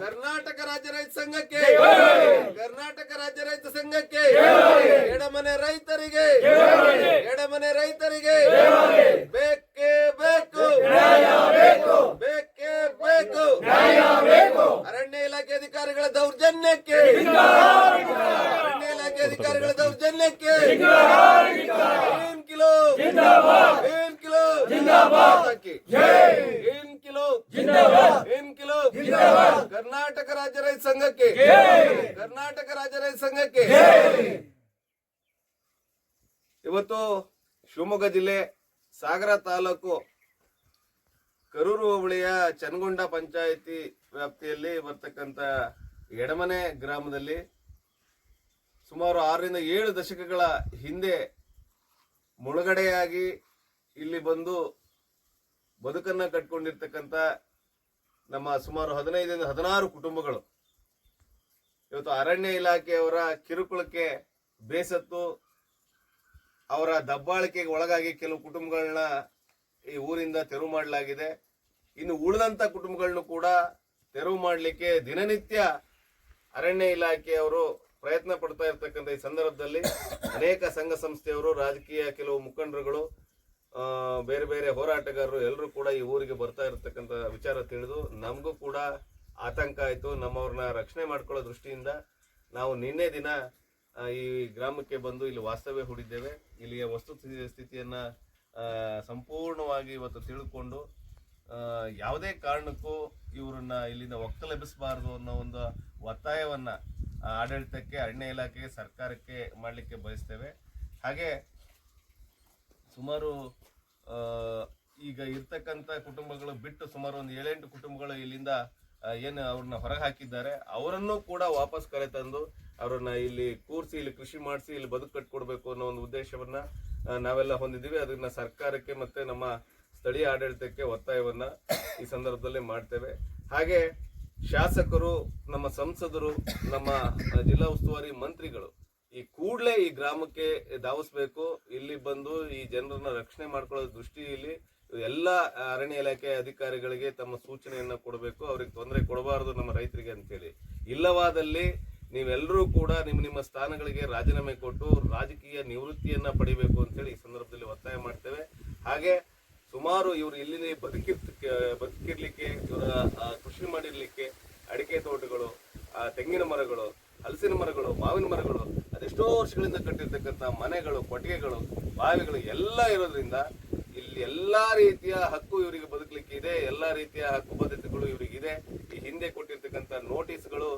ಕರ್ನಾಟಕ ರಾಜ್ಯ ರೈತ ಸಂಘಕ್ಕೆ, ಕರ್ನಾಟಕ ರಾಜ್ಯ ರೈತ ಸಂಘಕ್ಕೆ, ಎಡಮನೆ ರೈತರಿಗೆ, ಎಡಮನೆ ರೈತರಿಗೆ ಬೇಕೇ ಬೇಕು, ಬೇಕೇ ಬೇಕು. ಅರಣ್ಯ ಇಲಾಖೆ ಅಧಿಕಾರಿಗಳ ದೌರ್ಜನ್ಯಕ್ಕೆ, ಅರಣ್ಯ ಇಲಾಖೆ ಅಧಿಕಾರಿಗಳ ದೌರ್ಜನ್ಯಕ್ಕೆ ಕರ್ನಾಟಕ ರಾಜ್ಯ ರೈತ ಸಂಘಕ್ಕೆ, ಕರ್ನಾಟಕ ರಾಜ್ಯ ರೈತ ಸಂಘಕ್ಕೆ. ಇವತ್ತು ಶಿವಮೊಗ್ಗ ಜಿಲ್ಲೆ ಸಾಗರ ತಾಲೂಕು ಕರೂರು ಹೋಬಳಿಯ ಚನ್ನಗೊಂಡ ಪಂಚಾಯಿತಿ ವ್ಯಾಪ್ತಿಯಲ್ಲಿ ಬರ್ತಕ್ಕಂಥ ಎಡಮನೆ ಗ್ರಾಮದಲ್ಲಿ ಸುಮಾರು 6 ರಿಂದ 7 ದಶಕಗಳ ಹಿಂದೆ ಮುಳುಗಡೆಯಾಗಿ ಇಲ್ಲಿ ಬಂದು ಬದುಕನ್ನ ಕಟ್ಕೊಂಡಿರ್ತಕ್ಕಂಥ ನಮ್ಮ ಸುಮಾರು 15 ರಿಂದ 16 ಕುಟುಂಬಗಳು ಇವತ್ತು ಅರಣ್ಯ ಇಲಾಖೆಯವರ ಕಿರುಕುಳಕ್ಕೆ ಬೇಸತ್ತು ಅವರ ದಬ್ಬಾಳಿಕೆಗೆ ಒಳಗಾಗಿ ಕೆಲವು ಕುಟುಂಬಗಳನ್ನ ಈ ಊರಿಂದ ತೆರವು ಮಾಡಲಾಗಿದೆ. ಇನ್ನು ಉಳಿದಂತ ಕುಟುಂಬಗಳನ್ನು ಕೂಡ ತೆರವು ಮಾಡಲಿಕ್ಕೆ ದಿನನಿತ್ಯ ಅರಣ್ಯ ಇಲಾಖೆಯವರು ಪ್ರಯತ್ನ ಪಡ್ತಾ ಇರ್ತಕ್ಕಂಥ ಈ ಸಂದರ್ಭದಲ್ಲಿ ಅನೇಕ ಸಂಘ ಸಂಸ್ಥೆಯವರು, ರಾಜಕೀಯ ಕೆಲವು ಮುಖಂಡರುಗಳು, ಬೇರೆ ಬೇರೆ ಹೋರಾಟಗಾರರು ಎಲ್ಲರೂ ಕೂಡ ಈ ಊರಿಗೆ ಬರ್ತಾ ಇರತಕ್ಕಂಥ ವಿಚಾರ ತಿಳಿದು ನಮಗೂ ಕೂಡ ಆತಂಕ ಆಯಿತು. ನಮ್ಮವ್ರನ್ನ ರಕ್ಷಣೆ ಮಾಡ್ಕೊಳ್ಳೋ ದೃಷ್ಟಿಯಿಂದ ನಾವು ನಿನ್ನೆ ದಿನ ಈ ಗ್ರಾಮಕ್ಕೆ ಬಂದು ಇಲ್ಲಿ ವಾಸ್ತವ್ಯ ಹೂಡಿದ್ದೇವೆ. ಇಲ್ಲಿಯ ವಸ್ತು ಸ್ಥಿತಿಯನ್ನ ಸಂಪೂರ್ಣವಾಗಿ ಇವತ್ತು ತಿಳ್ಕೊಂಡು ಯಾವುದೇ ಕಾರಣಕ್ಕೂ ಇವರನ್ನ ಇಲ್ಲಿಂದ ಒಕ್ಕಲೆಬ್ಬಿಸಬಾರದು ಅನ್ನೋ ಒಂದು ಒತ್ತಾಯವನ್ನ ಆಡಳಿತಕ್ಕೆ, ಅರಣ್ಯ ಇಲಾಖೆಗೆ, ಸರ್ಕಾರಕ್ಕೆ ಮಾಡಲಿಕ್ಕೆ ಬಯಸ್ತೇವೆ. ಹಾಗೆ ಸುಮಾರು ಈಗ ಇರ್ತಕ್ಕಂಥ ಕುಟುಂಬಗಳು ಬಿಟ್ಟು ಸುಮಾರು ಒಂದು 7-8 ಕುಟುಂಬಗಳು ಇಲ್ಲಿಂದ ಏನು ಅವ್ರನ್ನ ಹೊರಗೆ ಹಾಕಿದ್ದಾರೆ, ಅವರನ್ನು ಕೂಡ ವಾಪಸ್ ಕರೆತಂದು ಅವರನ್ನ ಇಲ್ಲಿ ಕೂರಿಸಿ ಇಲ್ಲಿ ಕೃಷಿ ಮಾಡಿಸಿ ಇಲ್ಲಿ ಬದುಕು ಕಟ್ಕೊಡ್ಬೇಕು ಅನ್ನೋ ಒಂದು ಉದ್ದೇಶವನ್ನ ನಾವೆಲ್ಲ ಹೊಂದಿದ್ದೀವಿ. ಅದನ್ನ ಸರ್ಕಾರಕ್ಕೆ ಮತ್ತೆ ನಮ್ಮ ಸ್ಥಳೀಯ ಆಡಳಿತಕ್ಕೆ ಒತ್ತಾಯವನ್ನ ಈ ಸಂದರ್ಭದಲ್ಲಿ ಮಾಡ್ತೇವೆ. ಹಾಗೆ ಶಾಸಕರು, ನಮ್ಮ ಸಂಸದರು, ನಮ್ಮ ಜಿಲ್ಲಾ ಉಸ್ತುವಾರಿ ಮಂತ್ರಿಗಳು ಈ ಕೂಡಲೇ ಈ ಗ್ರಾಮಕ್ಕೆ ಧಾವಿಸ್ಬೇಕು. ಇಲ್ಲಿ ಬಂದು ಈ ಜನರನ್ನ ರಕ್ಷಣೆ ಮಾಡ್ಕೊಳ್ಳೋ ದೃಷ್ಟಿಯಲ್ಲಿ ಎಲ್ಲ ಅರಣ್ಯ ಇಲಾಖೆ ಅಧಿಕಾರಿಗಳಿಗೆ ತಮ್ಮ ಸೂಚನೆಯನ್ನ ಕೊಡಬೇಕು. ಅವ್ರಿಗೆ ತೊಂದರೆ ಕೊಡಬಾರದು ನಮ್ಮ ರೈತರಿಗೆ ಅಂತೇಳಿ. ಇಲ್ಲವಾದಲ್ಲಿ ನೀವೆಲ್ಲರೂ ಕೂಡ ನಿಮ್ಮ ಸ್ಥಾನಗಳಿಗೆ ರಾಜೀನಾಮೆ ಕೊಟ್ಟು ರಾಜಕೀಯ ನಿವೃತ್ತಿಯನ್ನ ಪಡಿಬೇಕು ಅಂತೇಳಿ ಈ ಸಂದರ್ಭದಲ್ಲಿ ಒತ್ತಾಯ ಮಾಡ್ತೇವೆ. ಹಾಗೆ ಸುಮಾರು ಇವರು ಇಲ್ಲಿ ಬದುಕಿರ್ಲಿಕ್ಕೆ, ಇವರ ಕೃಷಿ ಮಾಡಿರ್ಲಿಕ್ಕೆ ಅಡಿಕೆ ತೋಟಗಳು, ತೆಂಗಿನ ಮರಗಳು, ಹಲಸಿನ ಮರಗಳು, ಮಾವಿನ ಮರಗಳು, ಅದೆಷ್ಟೋ ವರ್ಷಗಳಿಂದ ಕಟ್ಟಿರ್ತಕ್ಕಂಥ ಮನೆಗಳು, ಕೊಟ್ಟಿಗೆಗಳು, ಬಾವಿಗಳು ಎಲ್ಲ ಇರೋದ್ರಿಂದ ಇಲ್ಲಿ ಎಲ್ಲಾ ರೀತಿಯ ಹಕ್ಕು ಇವರಿಗೆ ಬದುಕಲಿಕ್ಕೆ ಇದೆ. ಎಲ್ಲಾ ರೀತಿಯ ಹಕ್ಕು ಬದ್ಧತೆಗಳು ಇವರಿಗಿದೆ. ಈ ಹಿಂದೆ ಕೊಟ್ಟಿರ್ತಕ್ಕಂಥ ನೋಟಿಸ್ಗಳು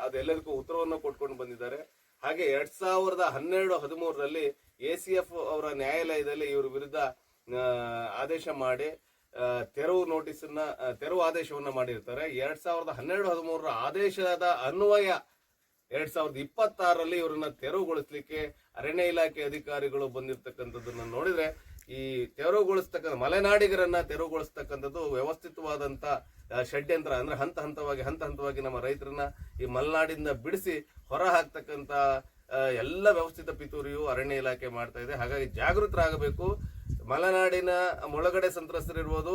ಅದೆಲ್ಲದಕ್ಕೂ ಉತ್ತರವನ್ನು ಕೊಟ್ಕೊಂಡು ಬಂದಿದ್ದಾರೆ. ಹಾಗೆ 2012-13ರಲ್ಲಿ ACF ಅವರ ನ್ಯಾಯಾಲಯದಲ್ಲಿ ಇವರ ವಿರುದ್ಧ ಆದೇಶ ಮಾಡಿ ತೆರವು ಆದೇಶವನ್ನ ಮಾಡಿರ್ತಾರೆ. 2012-13ರ ಆದೇಶದ ಅನ್ವಯ 2026ರಲ್ಲಿ ಇವರನ್ನ ತೆರವುಗೊಳಿಸ್ಲಿಕ್ಕೆ ಅರಣ್ಯ ಇಲಾಖೆ ಅಧಿಕಾರಿಗಳು ಬಂದಿರತಕ್ಕಂಥದ್ದನ್ನ ನೋಡಿದ್ರೆ ಈ ತೆರವುಗೊಳಿಸ್ತಕ್ಕಂಥ ಮಲೆನಾಡಿಗರನ್ನ ತೆರವುಗೊಳಿಸ್ತಕ್ಕಂಥದ್ದು ವ್ಯವಸ್ಥಿತವಾದಂತ ಷಡ್ಯಂತ್ರ. ಅಂದ್ರೆ ಹಂತ ಹಂತವಾಗಿ ನಮ್ಮ ರೈತರನ್ನ ಈ ಮಲೆನಾಡಿಂದ ಬಿಡಿಸಿ ಹೊರ ಹಾಕ್ತಕ್ಕಂತ ಎಲ್ಲ ವ್ಯವಸ್ಥಿತ ಪಿತೂರಿಯು ಅರಣ್ಯ ಇಲಾಖೆ ಮಾಡ್ತಾ ಇದೆ. ಹಾಗಾಗಿ ಜಾಗೃತರಾಗಬೇಕು. ಮಲೆನಾಡಿನ ಮುಳುಗಡೆ ಸಂತ್ರಸ್ತರಿರ್ಬೋದು,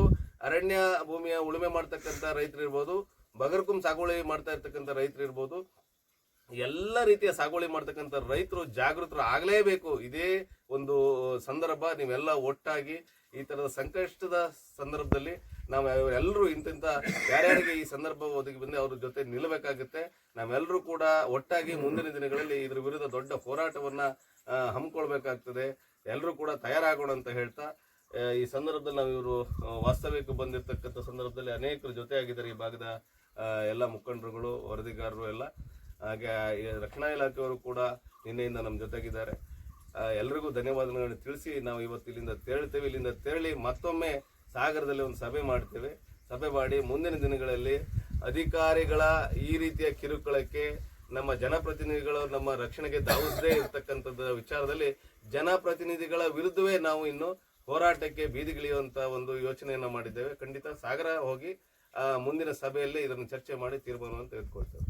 ಅರಣ್ಯ ಭೂಮಿಯ ಉಳುಮೆ ಮಾಡ್ತಕ್ಕಂಥ ರೈತರಿರ್ಬೋದು, ಬಗರ್ಕುಂ ಸಾಗುವಳಿ ಮಾಡ್ತಾ ಇರ್ತಕ್ಕಂಥ ರೈತರಿರ್ಬೋದು, ಎಲ್ಲ ರೀತಿಯ ಸಾಗುವಳಿ ಮಾಡ್ತಕ್ಕಂಥ ರೈತರು ಜಾಗೃತರು ಆಗಲೇಬೇಕು. ಇದೇ ಒಂದು ಸಂದರ್ಭ. ನೀವೆಲ್ಲ ಒಟ್ಟಾಗಿ ಈ ತರದ ಸಂಕಷ್ಟದ ಸಂದರ್ಭದಲ್ಲಿ ನಾವು ಎಲ್ಲರೂ ಇಂತಿಂತ ಯಾರ್ಯಾರಿಗೆ ಈ ಸಂದರ್ಭ ಒದಗಿ ಬಂದು ಅವ್ರ ಜೊತೆ ನಿಲ್ಲಬೇಕಾಗುತ್ತೆ. ನಾವೆಲ್ಲರೂ ಕೂಡ ಒಟ್ಟಾಗಿ ಮುಂದಿನ ದಿನಗಳಲ್ಲಿ ಇದ್ರ ವಿರುದ್ಧ ದೊಡ್ಡ ಹೋರಾಟವನ್ನ ಹಮ್ಮಿಕೊಳ್ಬೇಕಾಗ್ತದೆ. ಎಲ್ಲರೂ ಕೂಡ ತಯಾರಾಗೋಣ ಅಂತ ಹೇಳ್ತಾ ಈ ಸಂದರ್ಭದಲ್ಲಿ ನಾವು ಇವರು ವಾಸ್ತವ್ಯಕ್ಕೆ ಬಂದಿರತಕ್ಕಂಥ ಸಂದರ್ಭದಲ್ಲಿ ಅನೇಕರು ಜೊತೆ ಆಗಿದ್ದಾರೆ. ಈ ಭಾಗದ ಎಲ್ಲ ಮುಖಂಡರುಗಳು, ವರದಿಗಾರರು ಎಲ್ಲ. ಹಾಗೆ ರಕ್ಷಣಾ ಇಲಾಖೆಯವರು ಕೂಡ ನಿನ್ನೆಯಿಂದ ನಮ್ಮ ಜೊತೆಗಿದ್ದಾರೆ. ಎಲ್ರಿಗೂ ಧನ್ಯವಾದಗಳನ್ನು ತಿಳಿಸಿ ನಾವು ಇವತ್ತು ಇಲ್ಲಿಂದ ತೆರಳ್ತೇವೆ. ಇಲ್ಲಿಂದ ತೆರಳಿ ಮತ್ತೊಮ್ಮೆ ಸಾಗರದಲ್ಲಿ ಒಂದು ಸಭೆ ಮಾಡ್ತೇವೆ. ಸಭೆ ಮಾಡಿ ಮುಂದಿನ ದಿನಗಳಲ್ಲಿ ಅಧಿಕಾರಿಗಳ ಈ ರೀತಿಯ ಕಿರುಕುಳಕ್ಕೆ ನಮ್ಮ ಜನಪ್ರತಿನಿಧಿಗಳು ನಮ್ಮ ರಕ್ಷಣೆಗೆ ಧಾವಿಸದೇ ಇರತಕ್ಕಂಥದ್ದು ವಿಚಾರದಲ್ಲಿ ಜನಪ್ರತಿನಿಧಿಗಳ ವಿರುದ್ಧವೇ ನಾವು ಇನ್ನು ಹೋರಾಟಕ್ಕೆ ಬೀದಿಗಿಳಿಯುವಂತ ಒಂದು ಯೋಚನೆಯನ್ನ ಮಾಡಿದ್ದೇವೆ. ಖಂಡಿತ ಸಾಗರ ಹೋಗಿ ಮುಂದಿನ ಸಭೆಯಲ್ಲಿ ಇದನ್ನು ಚರ್ಚೆ ಮಾಡಿ ತೀರ್ಮಾನವನ್ನು ತೆಗೆದುಕೊಳ್ತೇವೆ.